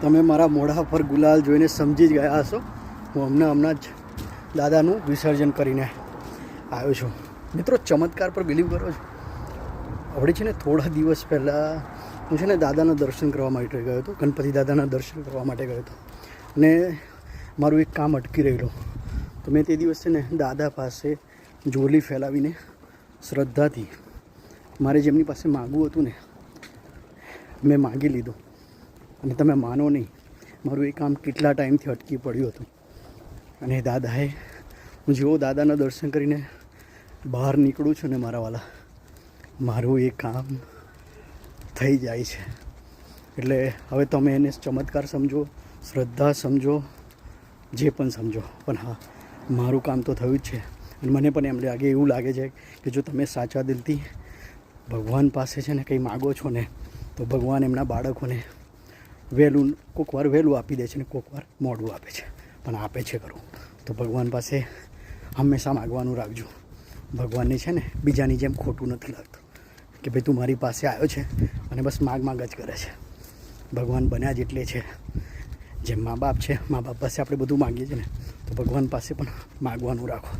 તમે મારા મોઢા પર ગુલાલ જોઈને સમજી જ ગયા હશો. હું હમણાં જ દાદાનું વિસર્જન કરીને આવ્યો છું. મિત્રો, ચમત્કાર પર બિલીવ કરો છો? હવે છે ને થોડા દિવસ પહેલાં હું છે ને દાદાના દર્શન કરવા માટે ગયો હતો. ગણપતિ દાદાના દર્શન કરવા માટે ગયો હતો અને મારું એક કામ અટકી રહેલું. તો મેં તે દિવસ છે ને દાદા પાસે જોલી ફેલાવીને શ્રદ્ધાથી મારે જેમની પાસે માગવું હતું ને મેં માગી લીધું. અને તમે માનો નહીં, મારું એ કામ કેટલા ટાઈમથી અટકી પડ્યું હતું. અને દાદાએ, હું જેવો દાદાના દર્શન કરીને બહાર નીકળું છું ને મારા વાલા, મારું એ કામ થઈ જાય છે. એટલે હવે તમે એને ચમત્કાર સમજો, શ્રદ્ધા સમજો, જે પણ સમજો, પણ હા, મારું કામ તો થયું જ છે. અને મને પણ એવું લાગે છે કે જો તમે સાચા દિલથી ભગવાન પાસે છે ને કંઈ માગો છો ને તો ભગવાન એમના બાળકોને કોઈક વાર વહેલું આપી દે છે ને કોઈક વાર મોડું આપે છે, પણ આપે છે ખરું. તો ભગવાન પાસે હંમેશા માગવાનું રાખજો. ભગવાનને છે ને બીજાની જેમ ખોટું નથી લાગતું કે ભાઈ તું મારી પાસે આવ્યો છે અને બસ માગ જ કરે છે. ભગવાન બન્યા જ એટલે છે. જેમ મા બાપ છે, મા બાપ પાસે આપણે બધું માગીએ છીએ ને, તો ભગવાન પાસે પણ માગવાનું રાખો.